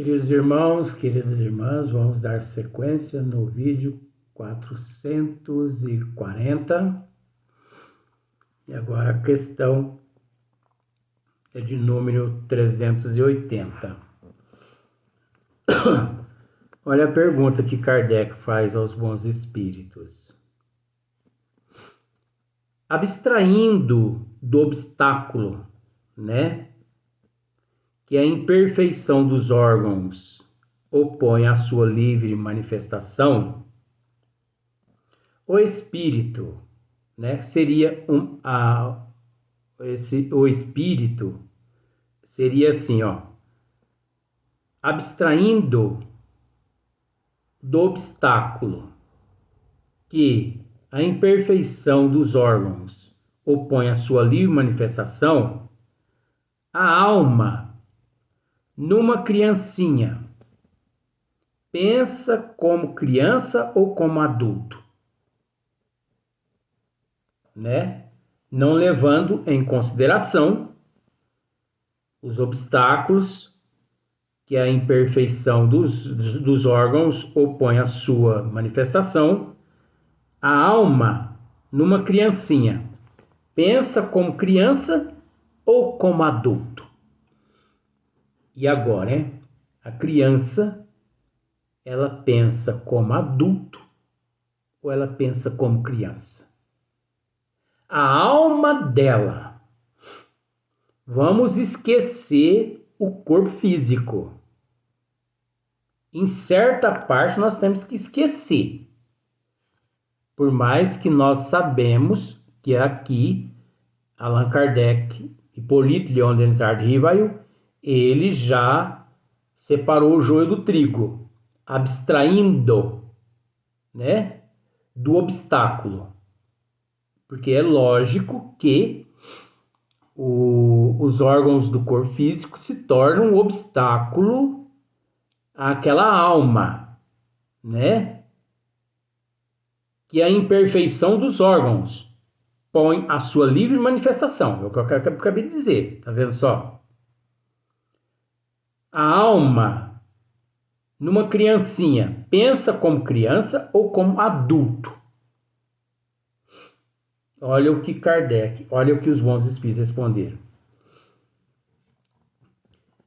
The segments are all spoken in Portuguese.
Queridos irmãos, queridas irmãs, vamos dar sequência no vídeo 440. E agora a questão é de número 380. Olha a pergunta que Kardec faz aos bons espíritos. Abstraindo do obstáculo, que a imperfeição dos órgãos opõe à sua livre manifestação, o espírito, seria o espírito seria assim, abstraindo do obstáculo que a imperfeição dos órgãos opõe à sua livre manifestação, a alma, numa criancinha, pensa como criança ou como adulto, não levando em consideração os obstáculos que a imperfeição dos órgãos opõe à sua manifestação. A alma, numa criancinha, pensa como criança ou como adulto. E agora, a criança, ela pensa como adulto ou ela pensa como criança? A alma dela. Vamos esquecer o corpo físico. Em certa parte nós temos que esquecer. Por mais que nós sabemos que aqui Allan Kardec, Hippolyte Léon Denis Rivail, ele já separou o joio do trigo, abstraindo, do obstáculo. Porque é lógico que os órgãos do corpo físico se tornam um obstáculo àquela alma, que a imperfeição dos órgãos põe a sua livre manifestação. É o que eu acabei de dizer, tá vendo só? A alma, numa criancinha, pensa como criança ou como adulto? Olha o que Kardec, olha o que os bons espíritos responderam.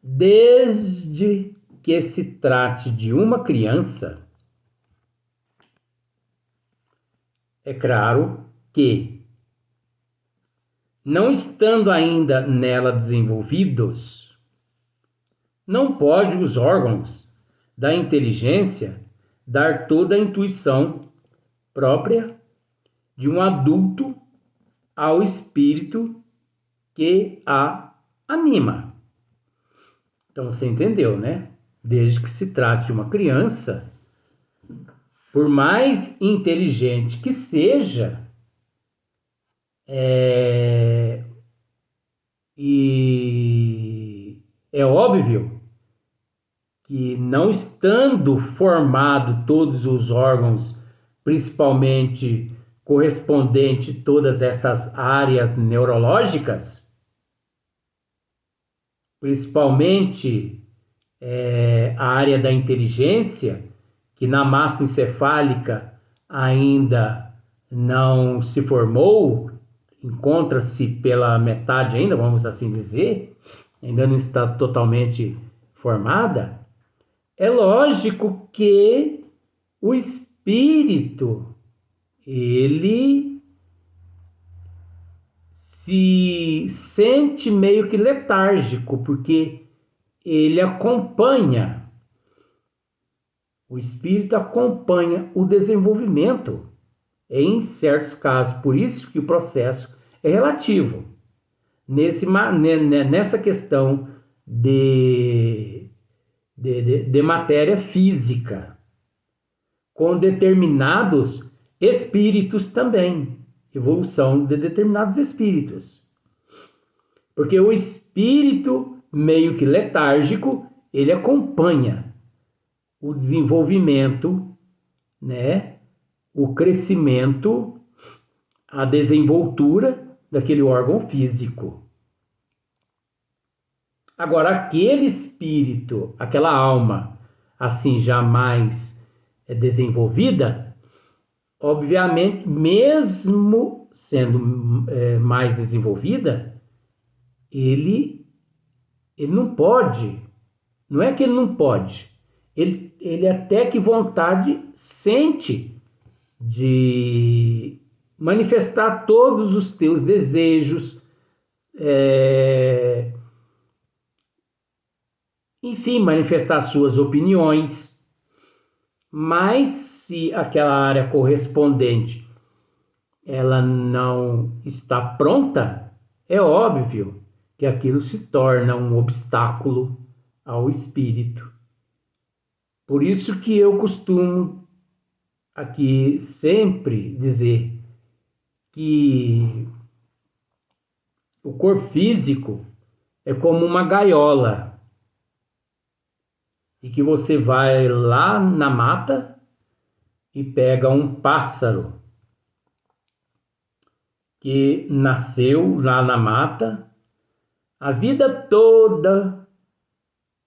Desde que se trate de uma criança, é claro que, não estando ainda nela desenvolvidos, não pode os órgãos da inteligência dar toda a intuição própria de um adulto ao espírito que a anima. Então você entendeu, Desde que se trate de uma criança, por mais inteligente que seja, e é óbvio que, não estando formado todos os órgãos, principalmente correspondente a todas essas áreas neurológicas, principalmente a área da inteligência, que na massa encefálica ainda não se formou, encontra-se pela metade ainda, vamos assim dizer, ainda não está totalmente formada. É lógico que o espírito, ele se sente meio que letárgico, porque ele acompanha, o espírito acompanha o desenvolvimento em certos casos, por isso que o processo é relativo. Nessa questão de matéria física, com determinados espíritos também, evolução de determinados espíritos. Porque o espírito meio que letárgico, ele acompanha o desenvolvimento, o crescimento, a desenvoltura daquele órgão físico. Agora, aquele espírito, aquela alma, assim, jamais desenvolvida, obviamente, mesmo sendo mais desenvolvida, ele não pode, não é que ele não pode, ele até que vontade sente de manifestar todos os teus desejos, enfim, manifestar suas opiniões, mas se aquela área correspondente ela não está pronta, é óbvio que aquilo se torna um obstáculo ao espírito. Por isso que eu costumo aqui sempre dizer que o corpo físico é como uma gaiola e que você vai lá na mata e pega um pássaro que nasceu lá na mata, a vida toda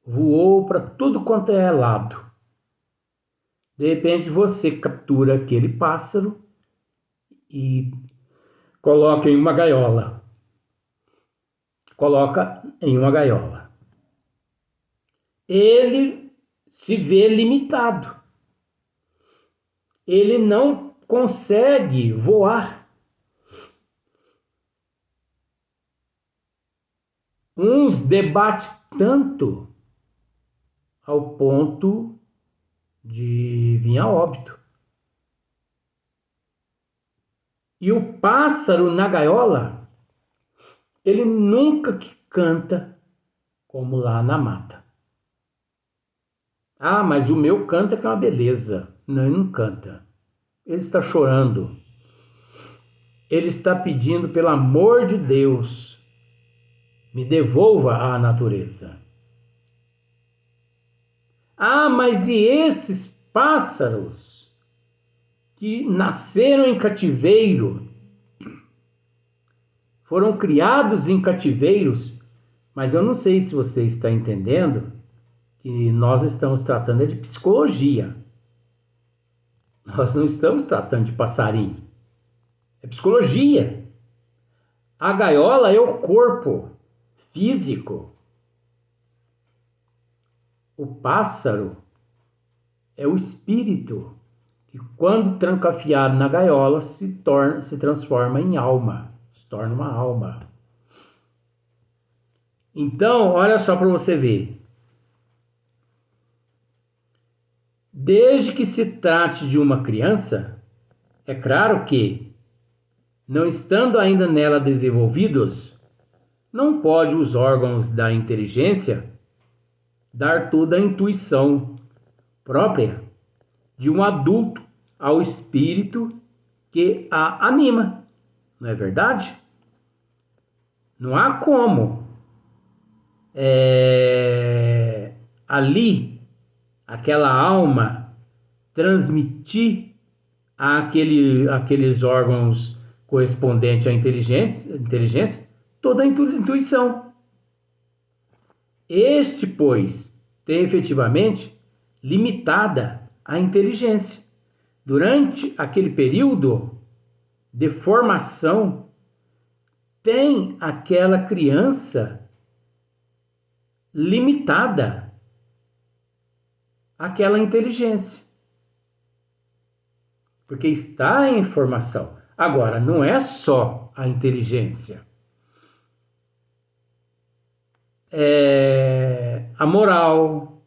voou para tudo quanto é lado. De repente você captura aquele pássaro e coloca em uma gaiola. Coloca em uma gaiola. Ele se vê limitado. Ele não consegue voar. Uns debatem tanto ao ponto de vir a óbito. E o pássaro na gaiola, ele nunca canta como lá na mata. Ah, mas o meu canta que é uma beleza. Não, ele não canta. Ele está chorando. Ele está pedindo, pelo amor de Deus, me devolva a natureza. Ah, mas e esses pássaros que nasceram em cativeiro, foram criados em cativeiros, mas eu não sei se você está entendendo que nós estamos tratando de psicologia. Nós não estamos tratando de passarinho. É psicologia. A gaiola é o corpo físico. O pássaro é o espírito que, quando trancafiado na gaiola, se transforma em alma, se torna uma alma. Então, olha só para você ver. Desde que se trate de uma criança, é claro que, não estando ainda nela desenvolvidos, não pode os órgãos da inteligência dar toda a intuição própria de um adulto ao espírito que a anima, não é verdade? Não há como ali aquela alma transmitir àqueles órgãos correspondentes à inteligência toda a intuição. Este, pois, tem efetivamente limitada a inteligência. Durante aquele período de formação, tem aquela criança limitada àquela inteligência. Porque está em formação. Agora, não é só a inteligência. É a moral,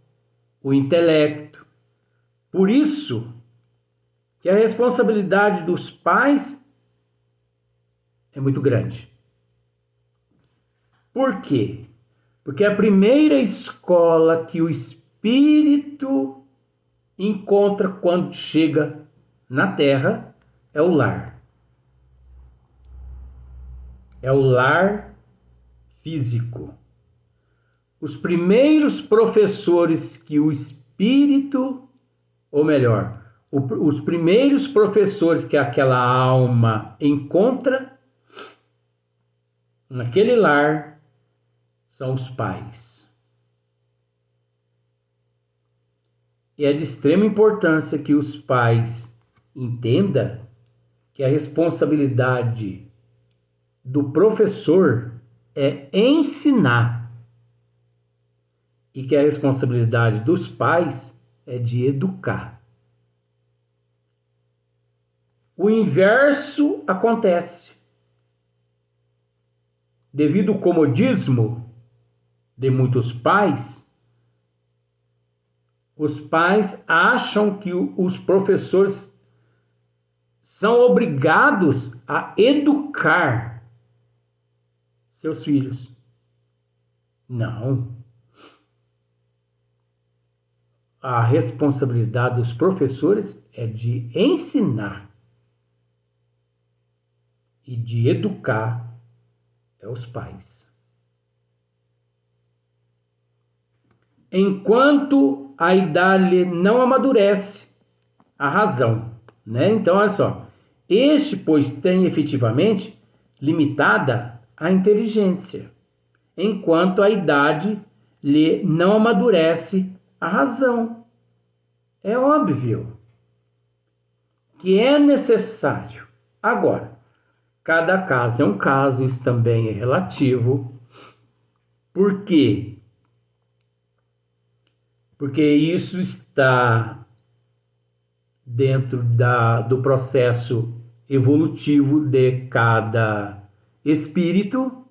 o intelecto. Por isso que a responsabilidade dos pais é muito grande. Por quê? Porque a primeira escola que o espírito encontra quando chega na Terra é o lar. É o lar físico. Os primeiros professores que o espírito, ou melhor, os primeiros professores que aquela alma encontra naquele lar são os pais. E é de extrema importância que os pais entendam que a responsabilidade do professor é ensinar e que a responsabilidade dos pais é de educar. O inverso acontece. Devido ao comodismo de muitos pais, os pais acham que os professores são obrigados a educar seus filhos. Não. A responsabilidade dos professores é de ensinar e de educar os pais. Enquanto a idade não amadurece a razão, né? Então, olha só. Este, pois, tem efetivamente limitada a inteligência, enquanto a idade lhe não amadurece a razão. É óbvio que é necessário. Agora, cada caso é um caso, isso também é relativo. Por quê? Porque isso está dentro do processo evolutivo de cada espírito.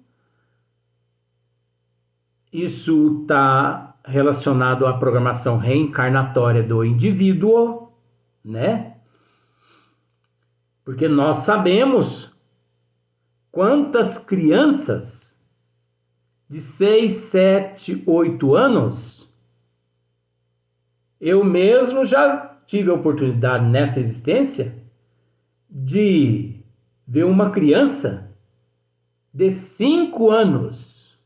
Isso está relacionado à programação reencarnatória do indivíduo, né? Porque nós sabemos quantas crianças de 6, 7, 8 anos, eu mesmo já tive a oportunidade nessa existência de ver uma criança de 5 anos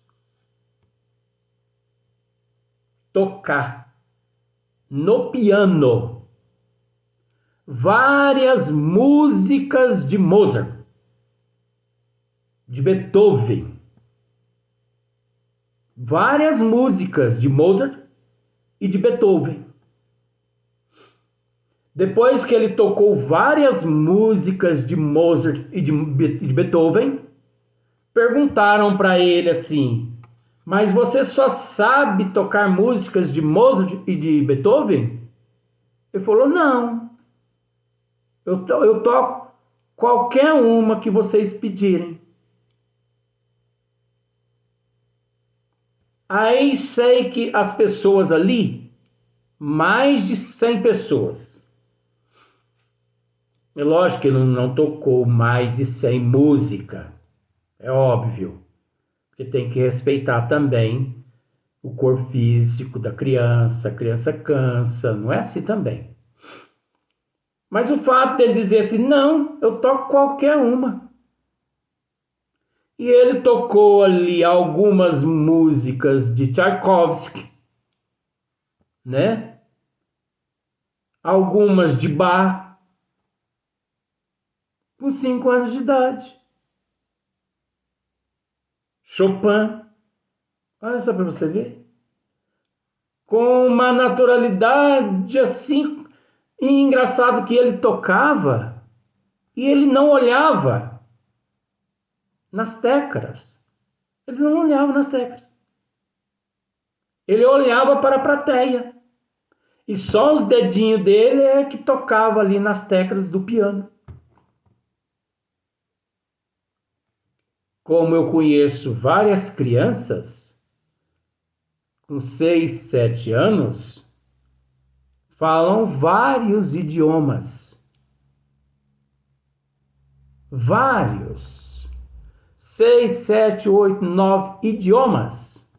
tocar no piano várias músicas de Mozart, de Beethoven, várias músicas de Mozart e de Beethoven. Depois que ele tocou várias músicas de Mozart e de Beethoven, perguntaram para ele assim: mas você só sabe tocar músicas de Mozart e de Beethoven? Ele falou: não, eu toco qualquer uma que vocês pedirem. Aí sei que as pessoas ali, mais de 100 pessoas, é lógico que ele não tocou mais de 100 música, é óbvio, porque tem que respeitar também o corpo físico da criança, a criança cansa, não é assim também. Mas o fato dele dizer assim: não, eu toco qualquer uma. E ele tocou ali algumas músicas de Tchaikovsky, né? Algumas de Bach, com 5 anos de idade. Chopin, olha só para você ver. Com uma naturalidade assim, e engraçado que ele tocava e ele não olhava nas teclas. Ele não olhava nas teclas. Ele olhava para a plateia. E só os dedinhos dele é que tocava ali nas teclas do piano. Como eu conheço várias crianças com 6, 7 anos, falam vários idiomas. Vários. 6, 7, 8, 9 idiomas.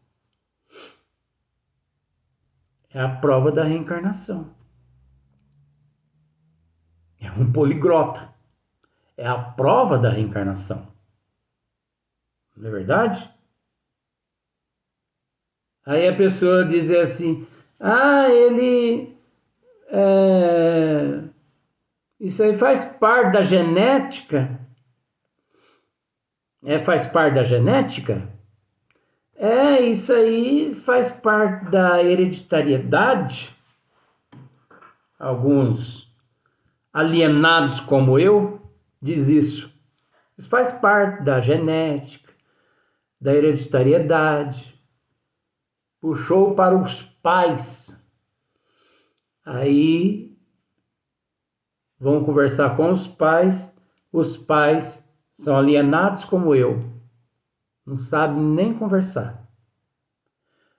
É a prova da reencarnação. É um poliglota. É a prova da reencarnação. Não é verdade? Aí a pessoa diz assim: ah, ele... isso aí faz parte da genética? Faz parte da genética? Isso aí faz parte da hereditariedade. Alguns alienados como eu diz isso. Isso faz parte da genética, da hereditariedade. Puxou para os pais. Aí vão conversar com os pais são alienados como eu. Não sabem nem conversar.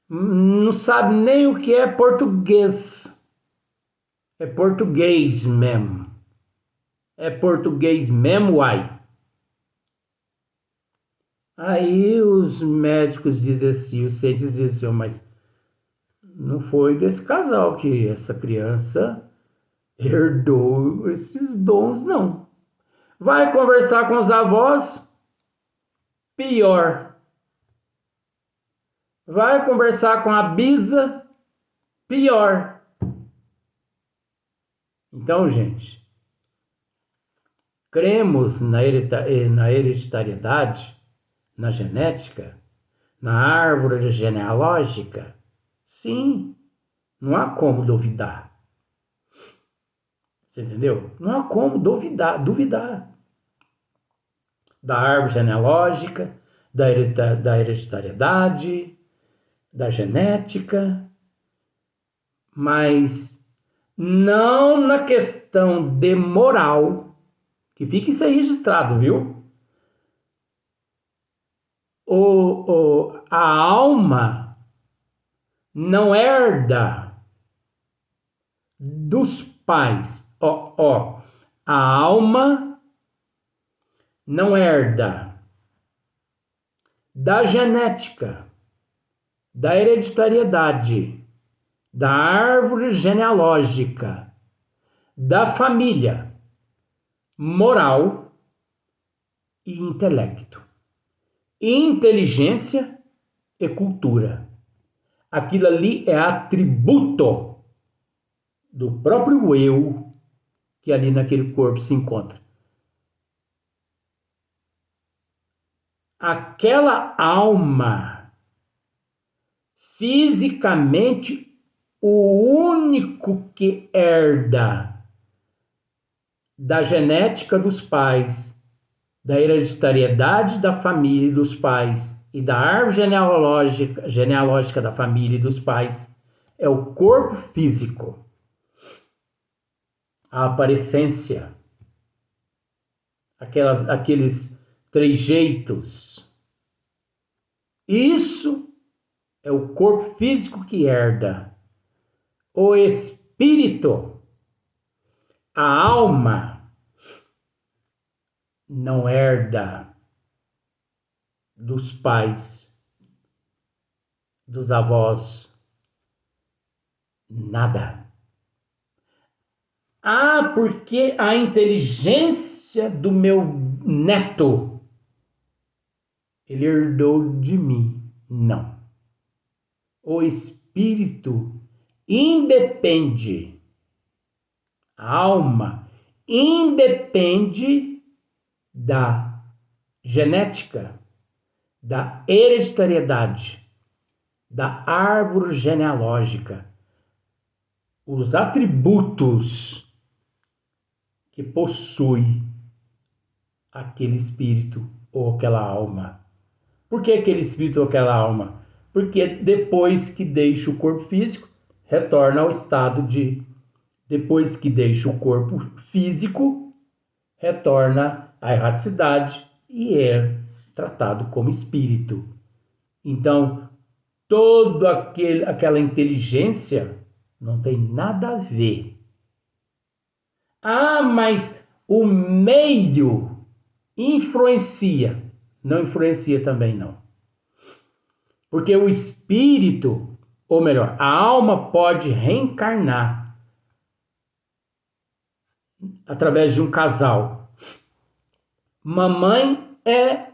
Não sabem nem o que é português. É português mesmo. É português mesmo, uai. Aí os médicos dizem assim, os cientistas dizem assim, mas não foi desse casal que essa criança herdou esses dons, não. Vai conversar com os avós, pior. Vai conversar com a bisa, pior. Então, gente, cremos na hereditariedade, na genética, na árvore genealógica? Sim, não há como duvidar. Você entendeu? Não há como duvidar da árvore genealógica, da hereditariedade, da genética, mas não na questão de moral, que fique isso aí registrado, viu? A alma não herda dos pais. A alma não herda da genética, da hereditariedade, da árvore genealógica, da família, moral e intelecto. Inteligência e cultura. Aquilo ali é atributo do próprio eu que ali naquele corpo se encontra. Aquela alma, fisicamente, o único que herda da genética dos pais, da hereditariedade da família e dos pais e da árvore genealógica da família e dos pais é o corpo físico, a aparência, aqueles trejeitos. Isso é o corpo físico que herda. O espírito, a alma, não herda dos pais, dos avós, nada. Porque a inteligência do meu neto, ele herdou de mim. Não. O espírito independe, a alma independe da genética, da hereditariedade, da árvore genealógica, os atributos que possui aquele espírito ou aquela alma. Por que aquele espírito ou aquela alma? Porque depois que deixa o corpo físico, retorna ao estado de... Depois que deixa o corpo físico, retorna à erraticidade e é tratado como espírito. Então, toda aquela inteligência não tem nada a ver. Mas o meio influencia. Não influencia também, não. Porque o espírito, ou melhor, a alma pode reencarnar através de um casal. Mamãe é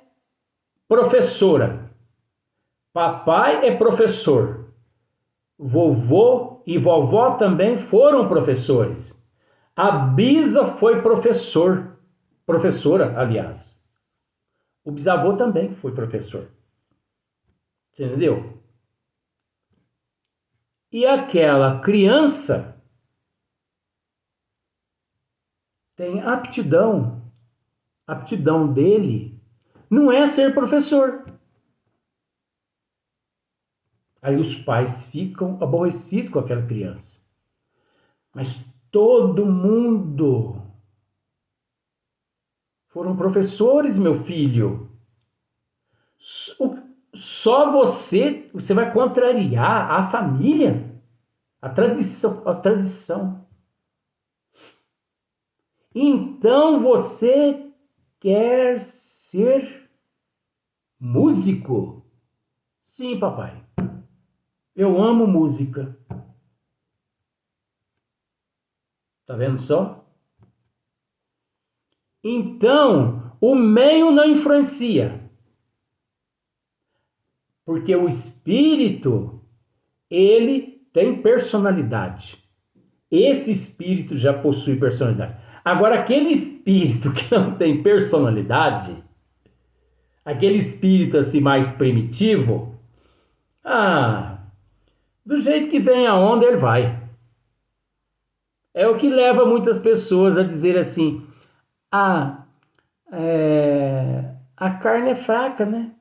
professora. Papai é professor. Vovô e vovó também foram professores. A bisa foi professora, aliás. O bisavô também foi professor. Você entendeu? E aquela criança tem aptidão. A aptidão dele não é ser professor. Aí os pais ficam aborrecidos com aquela criança. Mas todo mundo foram professores, meu filho. Só você vai contrariar a família, a tradição. Então você quer ser músico? Sim, papai. Eu amo música. Tá vendo só? Então, o meio não influencia. Porque o espírito, ele tem personalidade. Esse espírito já possui personalidade. Agora, aquele espírito que não tem personalidade, aquele espírito assim mais primitivo, do jeito que vem a onda, ele vai. É o que leva muitas pessoas a dizer assim, a carne é fraca, né?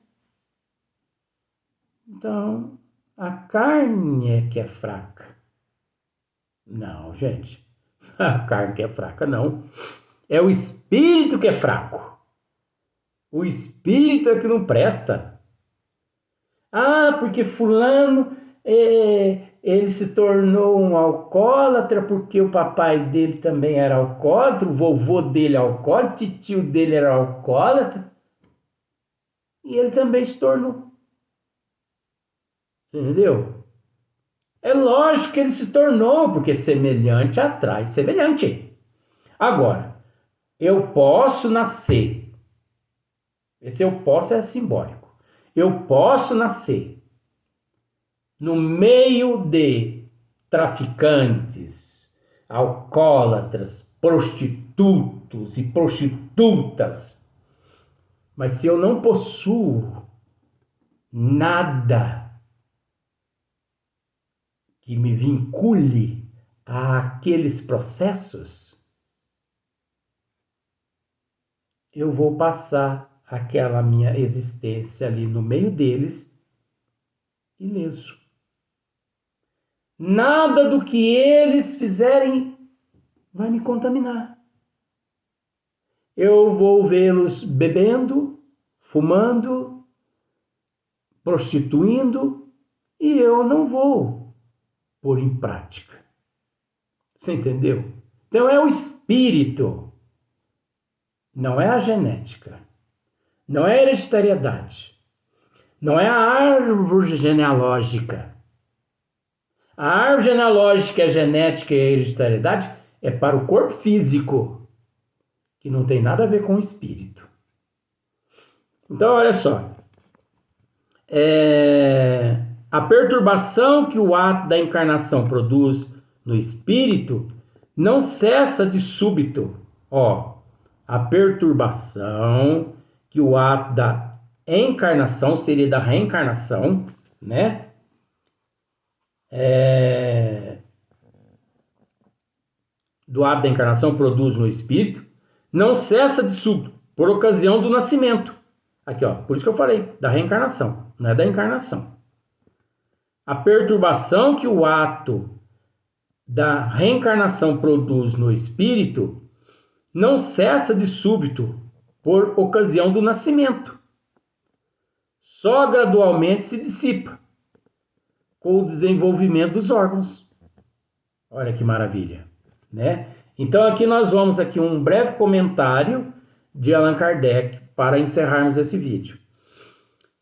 Então, a carne é que é fraca. Não, gente. A carne que é fraca, não. É o espírito que é fraco. O espírito é que não presta. Porque fulano, ele se tornou um alcoólatra porque o papai dele também era alcoólatra, o vovô dele é alcoólatra, o tio dele era alcoólatra. E ele também se tornou. Você entendeu? É lógico que ele se tornou, porque semelhante atrai semelhante. Agora, eu posso nascer. Esse eu posso é simbólico. Eu posso nascer no meio de traficantes, alcoólatras, prostitutos e prostitutas. Mas se eu não possuo nada que me vincule àqueles processos, eu vou passar aquela minha existência ali no meio deles ileso. Nada do que eles fizerem vai me contaminar. Eu vou vê-los bebendo, fumando, prostituindo, e eu não vou pôr em prática. Você entendeu? Então é o espírito, não é a genética, não é a hereditariedade, não é a árvore genealógica. A árvore genealógica, a genética e a hereditariedade é para o corpo físico, que não tem nada a ver com o espírito. Então, olha só. A perturbação que o ato da encarnação produz no espírito não cessa de súbito. A perturbação que o ato da encarnação, seria da reencarnação, né? Do ato da encarnação produz no espírito, não cessa de súbito, por ocasião do nascimento. Aqui, por isso que eu falei, da reencarnação, não é da encarnação. A perturbação que o ato da reencarnação produz no espírito não cessa de súbito, por ocasião do nascimento. Só gradualmente se dissipa, com o desenvolvimento dos órgãos. Olha que maravilha, né? Então aqui nós vamos aqui um breve comentário de Allan Kardec para encerrarmos esse vídeo.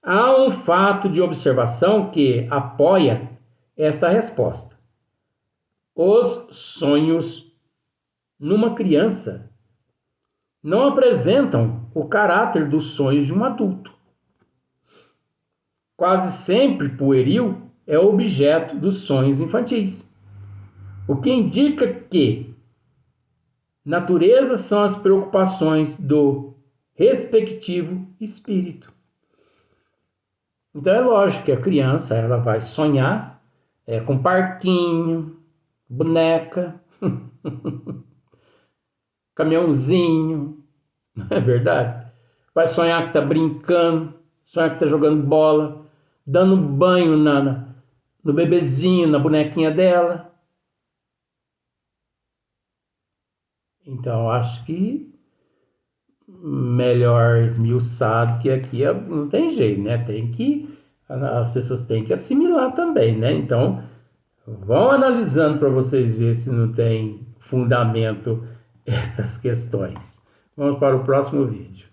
Há um fato de observação que apoia essa resposta. Os sonhos numa criança não apresentam o caráter dos sonhos de um adulto. Quase sempre pueril é objeto dos sonhos infantis, o que indica que natureza são as preocupações do respectivo espírito. Então é lógico que a criança ela vai sonhar com parquinho, boneca, caminhãozinho, não é verdade? Vai sonhar que está brincando, sonhar que está jogando bola, dando banho no bebezinho, na bonequinha dela. Então acho que melhor esmiuçado que aqui não tem jeito, né? As pessoas têm que assimilar também, né? Então vão analisando para vocês verem se não tem fundamento essas questões. Vamos para o próximo vídeo.